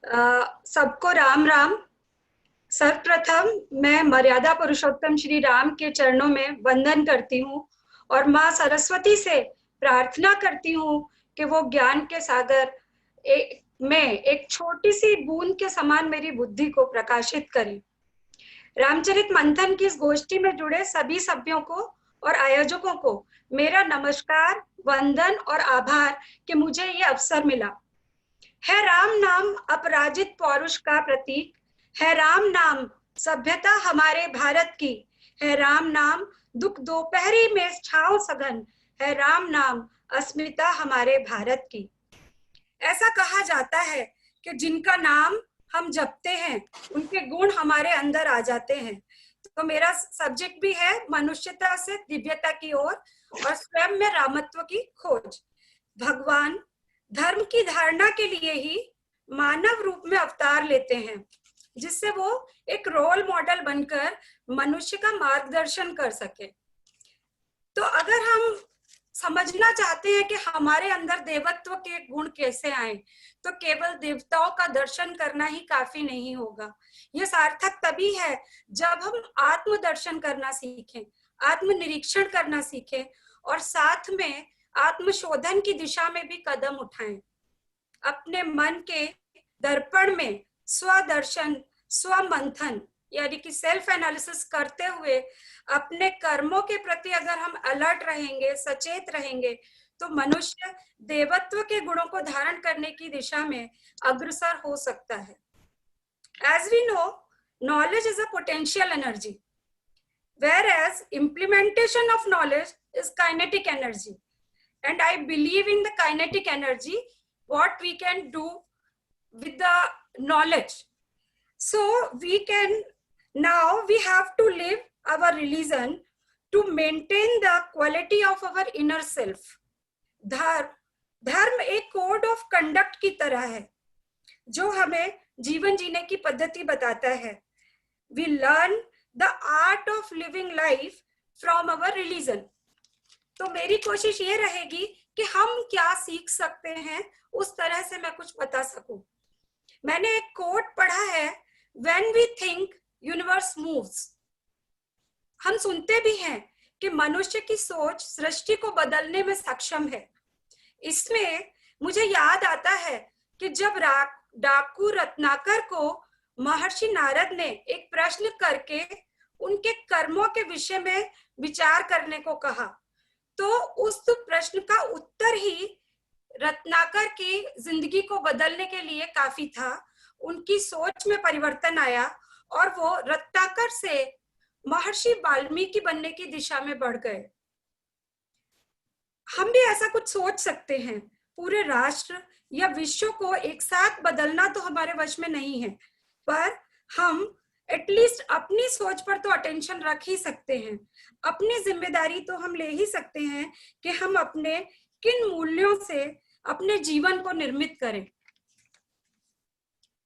सबको राम राम। सर्वप्रथम मैं मर्यादा पुरुषोत्तम श्री राम के चरणों में वंदन करती हूँ और माँ सरस्वती से प्रार्थना करती हूँ कि वो ज्ञान के सागर में एक छोटी सी बूंद के समान मेरी बुद्धि को प्रकाशित करें। रामचरित मंथन की इस गोष्ठी में जुड़े सभी सभ्यों को और आयोजकों को मेरा नमस्कार, वंदन और आभार कि मुझे ये अवसर मिला। है राम नाम अपराजित पौरुष का प्रतीक, है राम नाम सभ्यता हमारे भारत की, है राम नाम दुख दोपहरी में छांव सघन, है राम नाम अस्मिता हमारे भारत की। ऐसा कहा जाता है कि जिनका नाम हम जपते हैं उनके गुण हमारे अंदर आ जाते हैं। तो मेरा सब्जेक्ट भी है मनुष्यता से दिव्यता की ओर और स्वयं में रामत्व की खोज। भगवान धर्म की धारणा के लिए ही मानव रूप में अवतार लेते हैं, जिससे वो एक रोल मॉडल बनकर मनुष्य का मार्गदर्शन कर सके। तो अगर हम समझना चाहते हैं कि हमारे अंदर देवत्व के गुण कैसे आए, तो केवल देवताओं का दर्शन करना ही काफी नहीं होगा। ये सार्थक तभी है जब हम आत्मदर्शन करना सीखें, आत्मनिरीक्षण करना सीखें और साथ में आत्मशोधन की दिशा में भी कदम उठाएं। अपने मन के दर्पण में स्वदर्शन, स्वमंथन यानी कि सेल्फ एनालिसिस करते हुए अपने कर्मों के प्रति अगर हम अलर्ट रहेंगे, सचेत रहेंगे, तो मनुष्य देवत्व के गुणों को धारण करने की दिशा में अग्रसर हो सकता है। As we know, knowledge is a potential energy, whereas implementation of knowledge is kinetic energy. And I believe in the kinetic energy, what we can do with the knowledge. So we have to live our religion to maintain the quality of our inner self. धर्म एक code of conduct की तरह है जो हमें जीवन जीने की पद्धति बताता है। We learn the art of living life from our religion. तो मेरी कोशिश ये रहेगी कि हम क्या सीख सकते हैं, उस तरह से मैं कुछ बता सकूं। मैंने एक कोट पढ़ा है, When we think, universe moves. हम सुनते भी हैं कि मनुष्य की सोच सृष्टि को बदलने में सक्षम है। इसमें मुझे याद आता है कि जब डाकू रत्नाकर को महर्षि नारद ने एक प्रश्न करके उनके कर्मों के विषय में विचार करने को कहा, तो उस प्रश्न का उत्तर ही रत्नाकर की जिंदगी को बदलने के लिए काफी था। उनकी सोच में परिवर्तन आया और वो रत्नाकर से महर्षि वाल्मीकि बनने की दिशा में बढ़ गए। हम भी ऐसा कुछ सोच सकते हैं। पूरे राष्ट्र या विश्व को एक साथ बदलना तो हमारे वश में नहीं है, पर हम एटलीस्ट अपनी सोच पर तो अटेंशन रख ही सकते हैं। अपनी जिम्मेदारी तो हम ले ही सकते हैं कि हम अपने किन मूल्यों से अपने जीवन को निर्मित करें।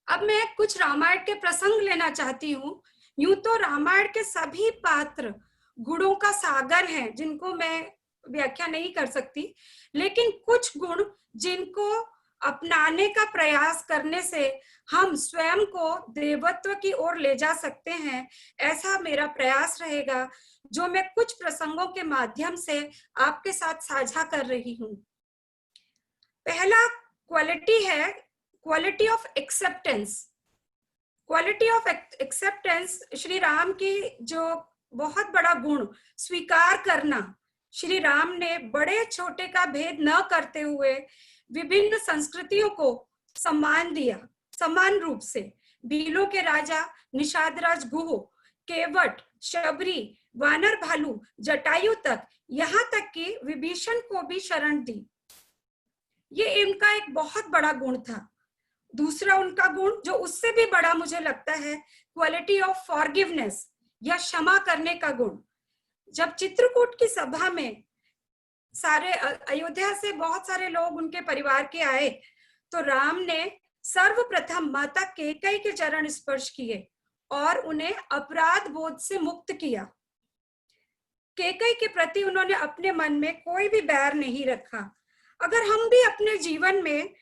अब मैं कुछ रामायण के प्रसंग लेना चाहती हूँ। यूं तो रामायण के सभी पात्र गुणों का सागर हैं, जिनको मैं व्याख्या नहीं कर सकती, लेकिन कुछ गुण जिनको अपनाने का प्रयास करने से हम स्वयं को देवत्व की ओर ले जा सकते हैं, ऐसा मेरा प्रयास रहेगा, जो मैं कुछ प्रसंगों के माध्यम से आपके साथ साझा कर रही हूँ। पहला क्वालिटी है quality of acceptance. Quality of acceptance Shri Ram की जो बहुत बड़ा गुण, स्वीकार करना। श्री राम ने बड़े छोटे का भेद न करते हुए विभिन्न संस्कृतियों को सम्मान दिया, समान रूप से। भीलों के राजा निषादराज गुह, केवट, शबरी, वानर भालू, जटायु तक, यहाँ तक कि विभीषण को भी शरण दी। ये इनका एक बहुत बड़ा गुण था। दूसरा उनका गुण जो उससे भी बड़ा मुझे लगता है, क्वालिटी ऑफ फॉरगिवनेस या क्षमा करने का गुण। जब चित्रकूट की सभा में सारे अयोध्या से बहुत सारे लोग उनके परिवार के आए, तो राम ने सर्वप्रथम माता कैकेयी के चरण स्पर्श किए और उन्हें अपराध बोध से मुक्त किया। कैकेयी के प्रति उन्होंने अपने मन में कोई भी बैर नहीं रखा। अगर हम भी अपने जीवन में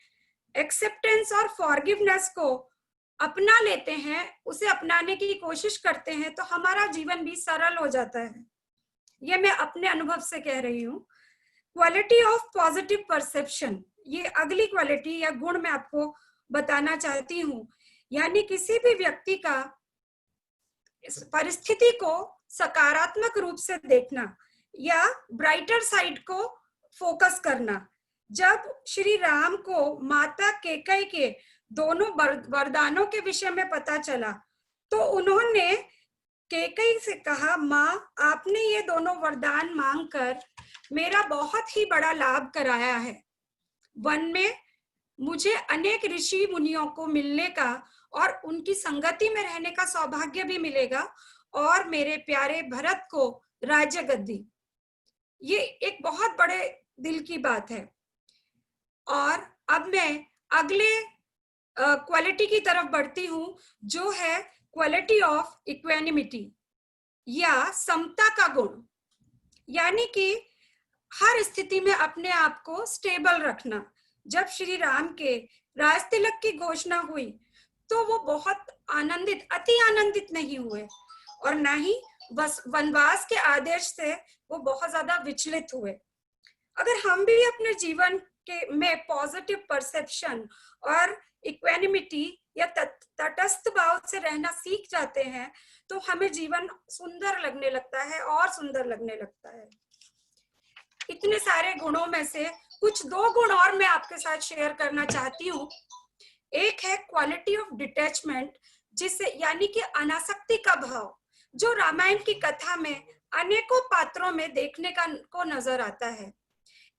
एक्सेप्टेंस और फॉरगिवनेस को अपना लेते हैं, उसे अपनाने की कोशिश करते हैं, तो हमारा जीवन भी सरल हो जाता है। ये मैं अपने अनुभव से कह रही हूँ। क्वालिटी ऑफ पॉजिटिव परसेप्शन, ये अगली क्वालिटी या गुण मैं आपको बताना चाहती हूँ। यानी किसी भी व्यक्ति का इस परिस्थिति को सकारात्मक रूप से देखना या ब्राइटर साइड को फोकस करना। जब श्री राम को माता कैकेयी के दोनों वरदानों के विषय में पता चला, तो उन्होंने कैकेयी से कहा, माँ, आपने ये दोनों वरदान मांगकर मेरा बहुत ही बड़ा लाभ कराया है। वन में मुझे अनेक ऋषि मुनियों को मिलने का और उनकी संगति में रहने का सौभाग्य भी मिलेगा, और मेरे प्यारे भरत को राज्य गद्दी। ये एक बहुत बड़े दिल की बात है। और अब मैं अगले क्वालिटी की तरफ बढ़ती हूँ, जो है क्वालिटी ऑफ इक्वेनिमिटी या समता का गुण। यानी कि हर स्थिति में अपने आप को स्टेबल रखना। जब श्री राम के राजतिलक की घोषणा हुई तो वो बहुत आनंदित, अति आनंदित नहीं हुए, और ना ही बस वनवास के आदेश से वो बहुत ज्यादा विचलित हुए। अगर हम भी अपने जीवन के में पॉजिटिव परसेप्शन और इक्वेनिमिटी या तटस्थ भाव से रहना सीख जाते हैं, तो हमें जीवन सुंदर लगने लगता है और सुंदर लगने लगता है। इतने सारे गुणों में से कुछ दो गुण और मैं आपके साथ शेयर करना चाहती हूँ। एक है क्वालिटी ऑफ डिटैचमेंट, जिसे यानी कि अनासक्ति का भाव, जो रामायण की कथा में अनेकों पात्रों में देखने को नजर आता है।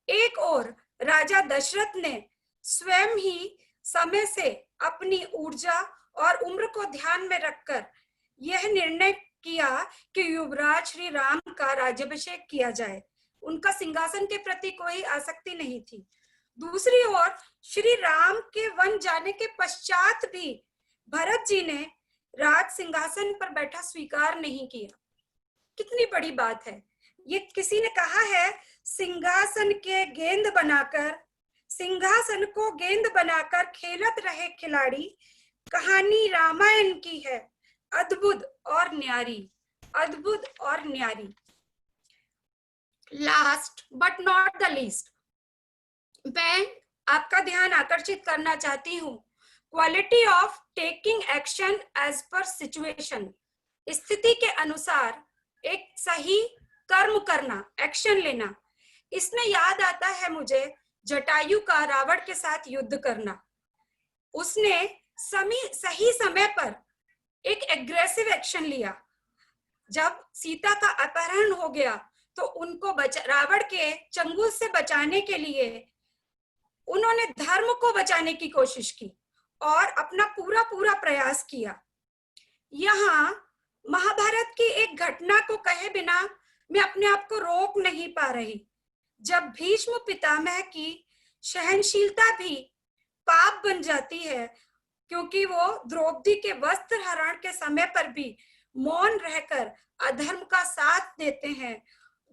एक और राजा दशरथ ने स्वयं ही समय से अपनी ऊर्जा और उम्र को ध्यान में रखकर यह निर्णय किया कि युवराज श्री राम का राज्याभिषेक किया जाए। उनका सिंहासन के प्रति कोई आसक्ति नहीं थी। दूसरी ओर श्री राम के वन जाने के पश्चात भी भरत जी ने राज सिंहासन पर बैठा स्वीकार नहीं किया। कितनी बड़ी बात है। ये किसी ने कहा है, सिंहासन को गेंद बनाकर खेलत रहे खिलाड़ी, कहानी रामायण की है अद्भुत और न्यारी, अद्भुत और न्यारी। Last but not the least, मैं आपका ध्यान आकर्षित करना चाहती हूँ quality of taking action as per situation. स्थिति के अनुसार एक सही कर्म करना, एक्शन लेना। इसमें याद आता है मुझे जटायु का रावण के साथ युद्ध करना। उसने सही समय पर एक एग्रेसिव एक्शन लिया। जब सीता का अपहरण हो गया तो उनको रावण के चंगुल से बचाने के लिए उन्होंने धर्म को बचाने की कोशिश की और अपना पूरा प्रयास किया। यहाँ महाभारत की एक घटना को कहे बिना मैं अपने आप को रोक नहीं पा रही। जब भीष्म पितामह की सहनशीलता भी पाप बन जाती है, क्योंकि वो द्रौपदी के वस्त्र हरण के समय पर भी मौन रहकर अधर्म का साथ देते हैं।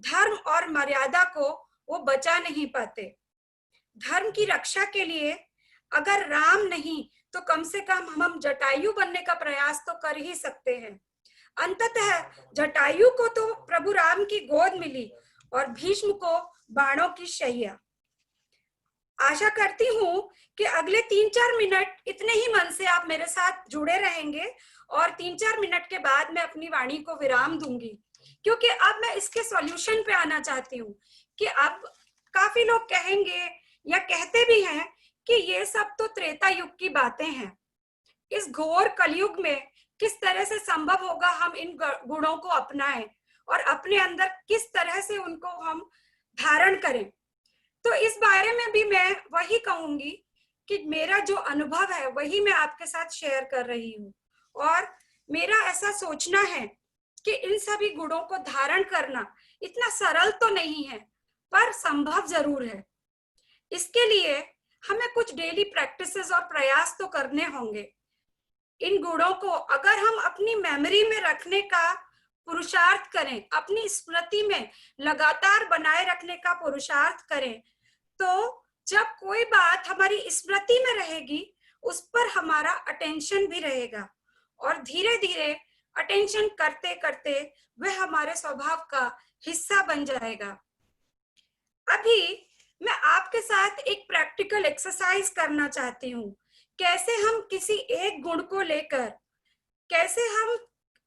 धर्म और मर्यादा को वो बचा नहीं पाते। धर्म की रक्षा के लिए अगर राम नहीं तो कम से कम हम जटायु बनने का प्रयास तो कर ही सकते हैं। अंततः जटायु को तो प्रभु राम की गोद मिली और भीष्म को बाणों की शैया। आशा करती हूँ कि अगले 3-4 मिनट इतने ही मन से आप मेरे साथ जुड़े रहेंगे, और 3-4 मिनट के बाद मैं अपनी वाणी को विराम दूंगी, क्योंकि अब मैं इसके सॉल्यूशन पे आना चाहती हूँ कि अब काफी लोग कहेंगे या कहते भी हैं कि ये सब तो त्रेता युग की बातें हैं। इस घोर कलयुग में किस तरह से संभव होगा हम इन गुणों को अपनाएं और अपने अंदर किस तरह से उनको हम धारण करें। तो इस बारे में भी मैं वही कहूंगी कि मेरा जो अनुभव है वही मैं आपके साथ शेयर कर रही हूँ, और मेरा ऐसा सोचना है कि इन सभी गुणों को धारण करना इतना सरल तो नहीं है, पर संभव जरूर है। इसके लिए हमें कुछ डेली प्रैक्टिसेस और प्रयास तो करने होंगे। इन गुणों को अगर हम अपनी मेमोरी में रखने का पुरुषार्थ करें, अपनी स्मृति में लगातार बनाए रखने का पुरुषार्थ करें, तो जब कोई बात हमारी स्मृति में रहेगी उस पर हमारा अटेंशन भी रहेगा, और धीरे धीरे अटेंशन करते करते वह हमारे स्वभाव का हिस्सा बन जाएगा। अभी मैं आपके साथ एक प्रैक्टिकल एक्सरसाइज करना चाहती हूँ, कैसे हम किसी एक गुण को लेकर, कैसे हम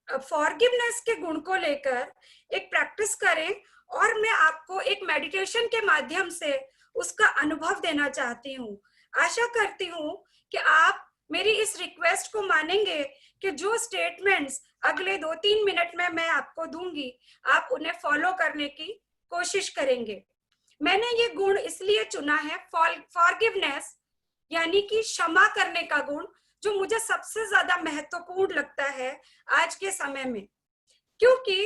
फॉरगिवनेस के गुण को लेकर एक प्रैक्टिस करें, और मैं आपको एक मेडिटेशन के माध्यम से उसका अनुभव देना चाहती हूँ। आशा करती हूँ कि आप मेरी इस रिक्वेस्ट को मानेंगे कि जो स्टेटमेंट्स अगले 2-3 मिनट में मैं आपको दूंगी, आप उन्हें फॉलो करने की कोशिश करेंगे। मैंने ये गुण इसलिए चुना है, फॉरगिवनेस यानी कि क्षमा करने का गुण, जो मुझे सबसे ज्यादा महत्वपूर्ण लगता है आज के समय में। क्योंकि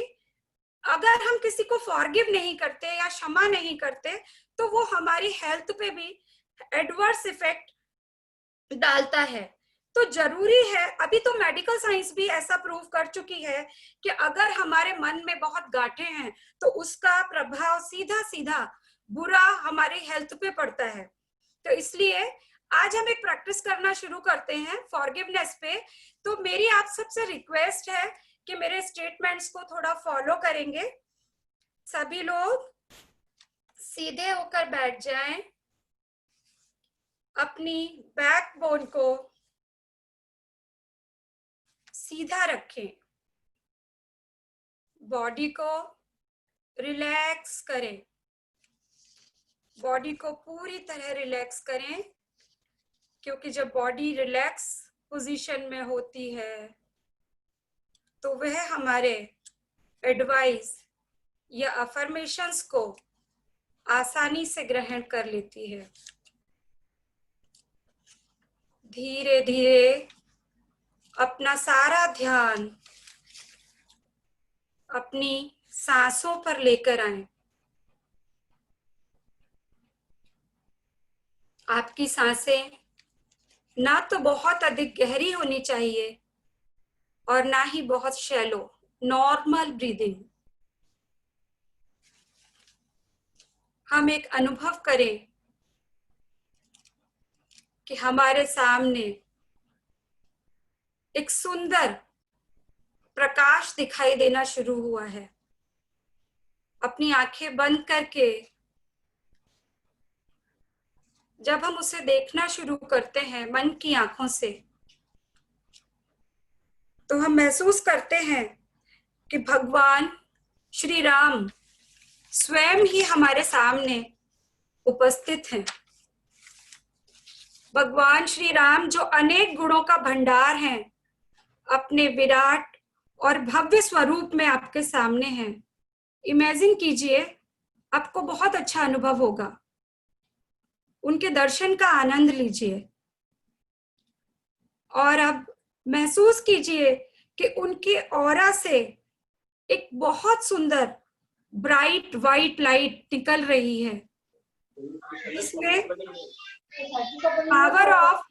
अगर हम किसी को फॉरगिव नहीं करते या क्षमा नहीं करते तो वो हमारी हेल्थ पे भी एडवर्स इफेक्ट डालता है। तो जरूरी है, अभी तो मेडिकल साइंस भी ऐसा प्रूव कर चुकी है कि अगर हमारे मन में बहुत गांठें हैं तो उसका प्रभाव सीधा सीधा बुरा हमारी हेल्थ पे पड़ता है। तो इसलिए आज हम एक प्रैक्टिस करना शुरू करते हैं फॉरगिवनेस पे। तो मेरी आप सबसे रिक्वेस्ट है कि मेरे स्टेटमेंट्स को थोड़ा फॉलो करेंगे। सभी लोग सीधे होकर बैठ जाएं, अपनी बैकबोन को सीधा रखें, बॉडी को रिलैक्स करें, बॉडी को पूरी तरह रिलैक्स करें, क्योंकि जब बॉडी रिलैक्स पोजीशन में होती है तो वह हमारे एडवाइस या अफर्मेशंस को आसानी से ग्रहण कर लेती है। धीरे धीरे अपना सारा ध्यान अपनी सांसों पर लेकर आएं। आपकी सांसें ना तो बहुत अधिक गहरी होनी चाहिए और ना ही बहुत शैलो, नॉर्मल ब्रीदिंग। हम एक अनुभव करें कि हमारे सामने एक सुंदर प्रकाश दिखाई देना शुरू हुआ है। अपनी आंखें बंद करके जब हम उसे देखना शुरू करते हैं मन की आंखों से, तो हम महसूस करते हैं कि भगवान श्री राम स्वयं ही हमारे सामने उपस्थित हैं। भगवान श्री राम जो अनेक गुणों का भंडार हैं, अपने विराट और भव्य स्वरूप में आपके सामने हैं। इमेजिन कीजिए, आपको बहुत अच्छा अनुभव होगा। उनके दर्शन का आनंद लीजिए और अब महसूस कीजिए कि उनके ऑरा से एक बहुत सुंदर ब्राइट वाइट लाइट निकल रही है। इसमें पावर ऑफ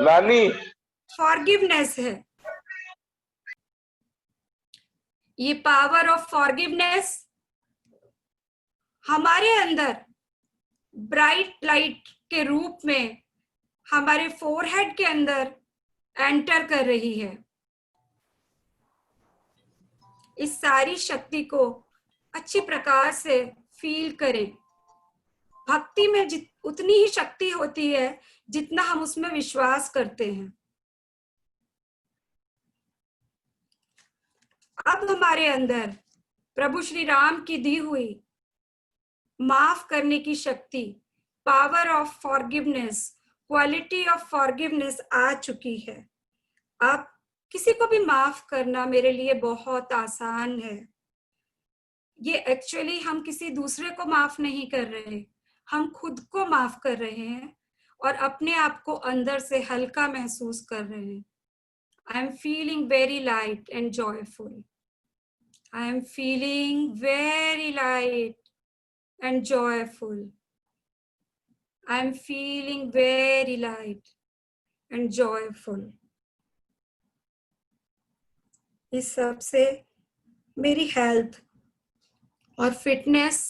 नानी फॉरगिवनेस है। ये पावर ऑफ फॉरगिवनेस हमारे अंदर ब्राइट लाइट के रूप में हमारे फोरहेड के अंदर एंटर कर रही है। इस सारी शक्ति को अच्छी प्रकार से फील करें। भक्ति में उतनी ही शक्ति होती है जितना हम उसमें विश्वास करते हैं। अब हमारे अंदर प्रभु श्री राम की दी हुई माफ करने की शक्ति, power of forgiveness, quality of forgiveness आ चुकी है। अब किसी को भी माफ करना मेरे लिए बहुत आसान है। ये एक्चुअली हम किसी दूसरे को माफ नहीं कर रहे, हम खुद को माफ कर रहे हैं और अपने आप को अंदर से हल्का महसूस कर रहे हैं। I am feeling very light and joyful. I am feeling very light and joyful. I am feeling very light and joyful. इस सब से मेरी हेल्थ और फिटनेस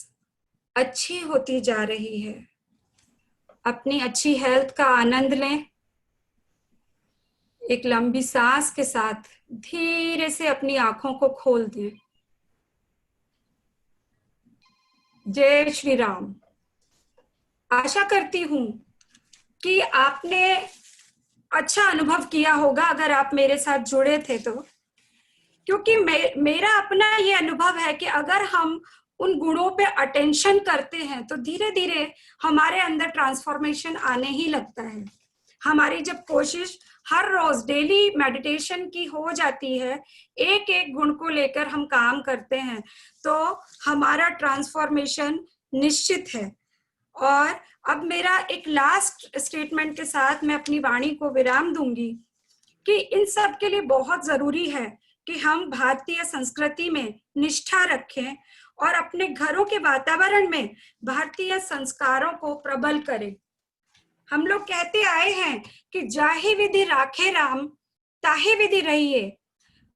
अच्छी होती जा रही है। अपनी अच्छी हेल्थ का आनंद लें। एक लंबी सांस के साथ धीरे से अपनी आंखों को खोल दें। जय श्री राम। आशा करती हूं कि आपने अच्छा अनुभव किया होगा अगर आप मेरे साथ जुड़े थे तो, क्योंकि मेरा अपना ये अनुभव है कि अगर हम उन गुणों पे अटेंशन करते हैं तो धीरे धीरे हमारे अंदर ट्रांसफॉर्मेशन आने ही लगता है। हमारी जब कोशिश हर रोज डेली मेडिटेशन की हो जाती है, एक एक गुण को लेकर हम काम करते हैं, तो हमारा ट्रांसफॉर्मेशन निश्चित है। और अब मेरा एक लास्ट स्टेटमेंट के साथ मैं अपनी वाणी को विराम दूंगी कि इन सब के लिए बहुत जरूरी है कि हम भारतीय संस्कृति में निष्ठा रखें और अपने घरों के वातावरण में भारतीय संस्कारों को प्रबल करें। हम लोग कहते आए हैं कि जाहि विधि राखे राम ताहि विधि रहिए।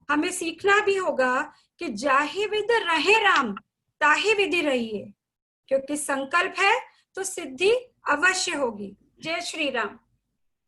हमें सीखना भी होगा कि जाहि विधि रहे राम ताहि विधि रहिए, क्योंकि संकल्प है तो सिद्धि अवश्य होगी। जय श्री राम।